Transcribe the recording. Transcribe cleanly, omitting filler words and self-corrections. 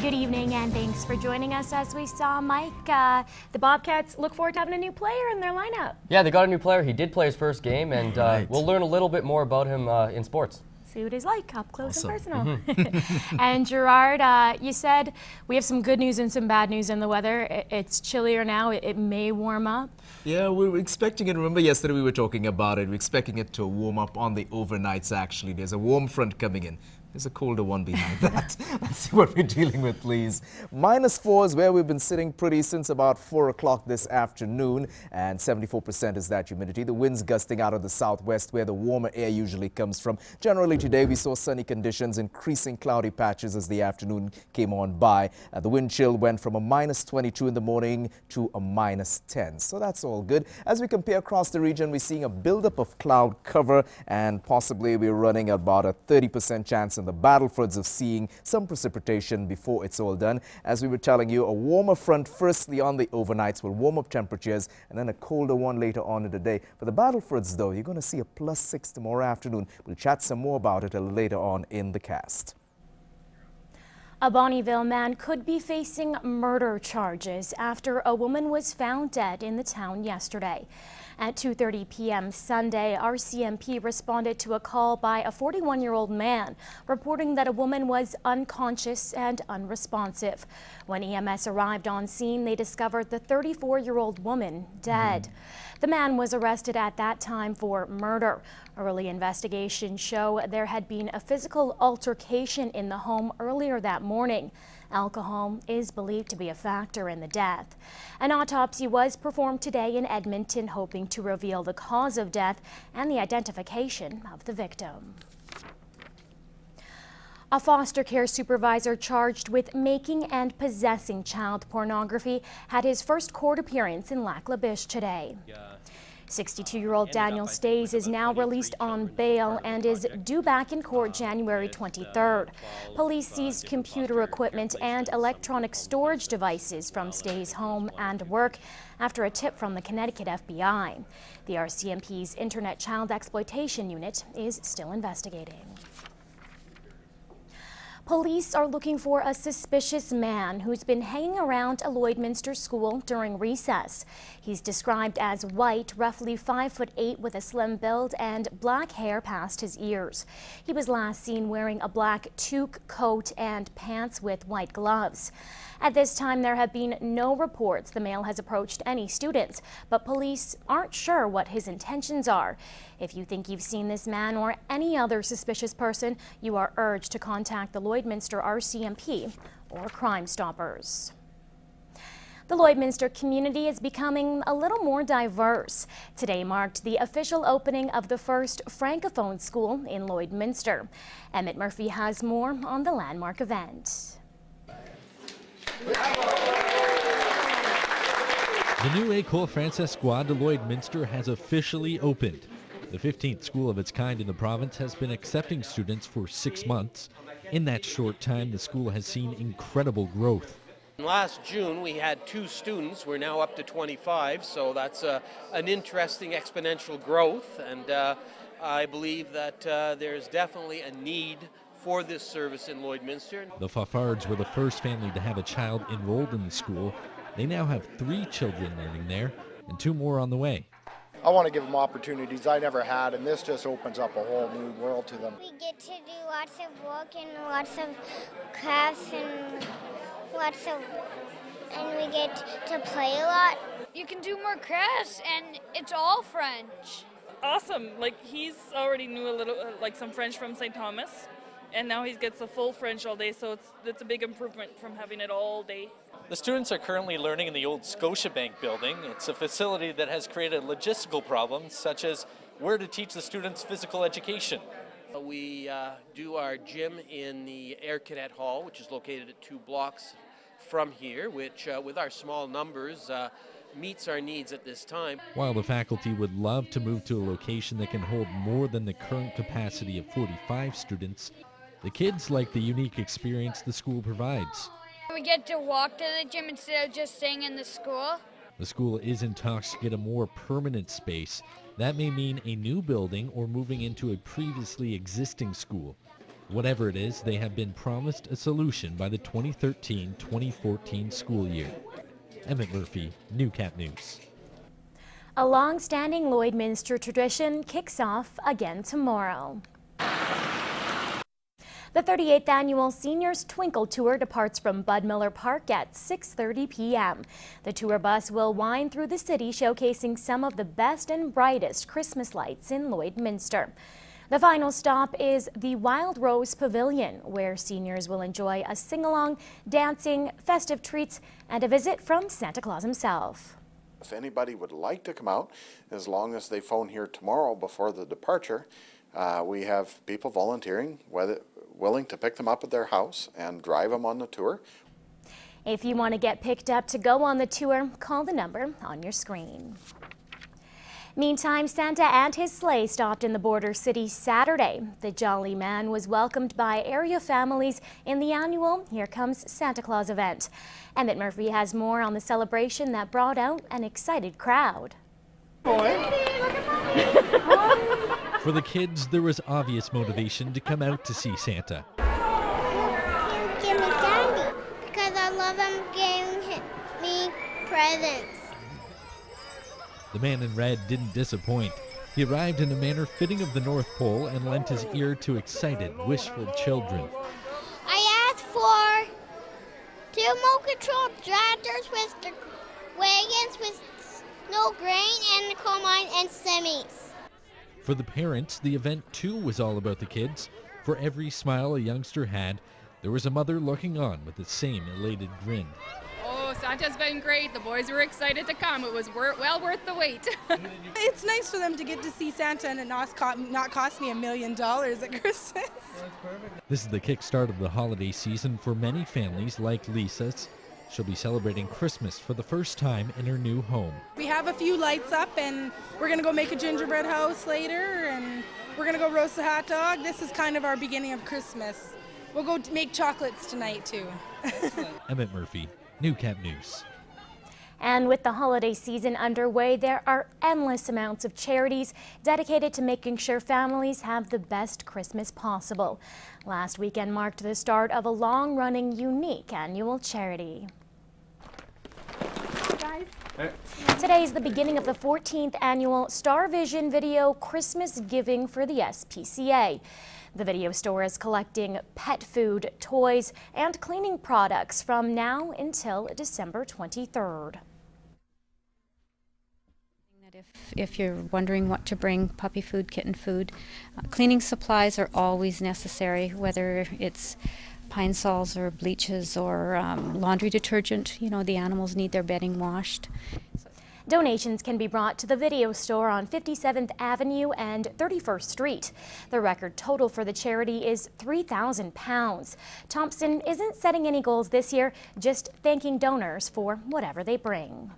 Good evening and thanks for joining us. As we saw, Mike, the Bobcats look forward to having a new player in their lineup. Yeah, they got a new player. He did play his first game, and we'll learn a little bit more about him in sports. See what he's like up close and personal. And Gerard, you said we have some good news and some bad news in the weather. It's chillier now. It may warm up. Yeah, we were expecting it. Remember yesterday we were talking about it. We're expecting it to warm up on the overnights, actually. There's a warm front coming in. There's a colder one behind that. Let's see what we're dealing with, please. -4 is where we've been sitting pretty since about 4 o'clock this afternoon, and 74% is that humidity. The winds gusting out of the southwest where the warmer air usually comes from. Generally today we saw sunny conditions, increasing cloudy patches as the afternoon came on by. The wind chill went from a -22 in the morning to a -10. So that's all good. As we compare across the region, we're seeing a buildup of cloud cover, and possibly we're running about a 30% chance in the Battlefords of seeing some precipitation before it's all done. As we were telling you, a warmer front firstly on the overnights will warm up temperatures, and then a colder one later on in the day. For the Battlefords, though, you're going to see a +6 tomorrow afternoon. We'll chat some more about it a little later on in the cast. A Bonnyville man could be facing murder charges after a woman was found dead in the town yesterday. At 2:30 p.m. Sunday, RCMP responded to a call by a 41-year-old man reporting that a woman was unconscious and unresponsive. When EMS arrived on scene, they discovered the 34-year-old woman dead. The man was arrested at that time for murder. Early investigations show there had been a physical altercation in the home earlier that morning. Alcohol is believed to be a factor in the death. An autopsy was performed today in Edmonton, hoping to reveal the cause of death and the identification of the victim. A foster care supervisor charged with making and possessing child pornography had his first court appearance in Lac La Biche today. 62-year-old Daniel Stays is now released on bail and is due back in court January 23rd. Police seized computer equipment and electronic storage devices from Stays' home and work after a tip from the Connecticut FBI. The RCMP's Internet Child Exploitation Unit is still investigating. Police are looking for a suspicious man who's been hanging around a Lloydminster school during recess. He's described as white, roughly 5'8" with a slim build and black hair past his ears. He was last seen wearing a black toque coat and pants with white gloves. At this time, there have been no reports the male has approached any students, but police aren't sure what his intentions are. If you think you've seen this man or any other suspicious person, you are urged to contact the Lloydminster RCMP or Crime Stoppers. The Lloydminster community is becoming a little more diverse. Today marked the official opening of the first Francophone school in Lloydminster. Emmett Murphy has more on the landmark event. The new École Francescoise de Lloydminster has officially opened. The 15th school of its kind in the province has been accepting students for 6 months. In that short time, the school has seen incredible growth. Last June, we had 2 students. We're now up to 25, so that's an interesting exponential growth, and I believe that there's definitely a need for this service in Lloydminster. The Faffards were the first family to have a child enrolled in the school. They now have 3 children learning there and 2 more on the way. I want to give them opportunities I never had, and this just opens up a whole new world to them. We get to do lots of work and lots of crafts and we get to play a lot. You can do more crafts and it's all French. Awesome. Like, he's already knew a little, like some French from St. Thomas, and now he gets the full French all day, so it's a big improvement from having it all day. The students are currently learning in the old Scotiabank building. It's a facility that has created logistical problems, such as where to teach the students physical education. We do our gym in the Air Cadet Hall, which is located at 2 blocks from here, which with our small numbers meets our needs at this time. While the faculty would love to move to a location that can hold more than the current capacity of 45 students, the kids like the unique experience the school provides. We get to walk to the gym instead of just staying in the school. The school is in talks to get a more permanent space. That may mean a new building or moving into a previously existing school. Whatever it is, they have been promised a solution by the 2013-2014 school year. Emmett Murphy, Newcap News. A long-standing Lloydminster tradition kicks off again tomorrow. The 38th annual Seniors Twinkle Tour departs from Bud Miller Park at 6:30 p.m. The tour bus will wind through the city, showcasing some of the best and brightest Christmas lights in Lloydminster. The final stop is the Wild Rose Pavilion, where seniors will enjoy a sing-along, dancing, festive treats, and a visit from Santa Claus himself. If anybody would like to come out, as long as they phone here tomorrow before the departure, we have people volunteering, willing to pick them up at their house and drive them on the tour. If you want to get picked up to go on the tour, call the number on your screen. Meantime, Santa and his sleigh stopped in the border city Saturday. The jolly man was welcomed by area families in the annual Here Comes Santa Claus event. Emmett Murphy has more on the celebration that brought out an excited crowd. For the kids, there was obvious motivation to come out to see Santa. Give me candy because I love him giving me presents. The man in red didn't disappoint. He arrived in a manner fitting of the North Pole and lent his ear to excited, wishful children. I asked for 2 remote-controlled tractors with the wagons with no grain and the coal mine and semis. For the parents, the event too was all about the kids. For every smile a youngster had, there was a mother looking on with the same elated grin. Oh, Santa's been great. The boys were excited to come. It was well worth the wait. It's nice for them to get to see Santa and it not cost me $1 million at Christmas. This is the kickstart of the holiday season for many families like Lisa's. She'll be celebrating Christmas for the first time in her new home. We have a few lights up and we're going to go make a gingerbread house later and we're going to go roast a hot dog. This is kind of our beginning of Christmas. We'll go make chocolates tonight too. Emmett Murphy, Newcap News. And with the holiday season underway, there are endless amounts of charities dedicated to making sure families have the best Christmas possible. Last weekend marked the start of a long-running, unique annual charity. Hi, guys. Today is the beginning of the 14th annual Star Vision Video Christmas Giving for the SPCA. The video store is collecting pet food, toys, and cleaning products from now until December 23rd. If you're wondering what to bring, puppy food, kitten food, cleaning supplies are always necessary, whether it's pine sols or bleaches or laundry detergent. You know, the animals need their bedding washed. Donations can be brought to the video store on 57th Avenue and 31st Street. The record total for the charity is £3,000. Thompson isn't setting any goals this year, just thanking donors for whatever they bring.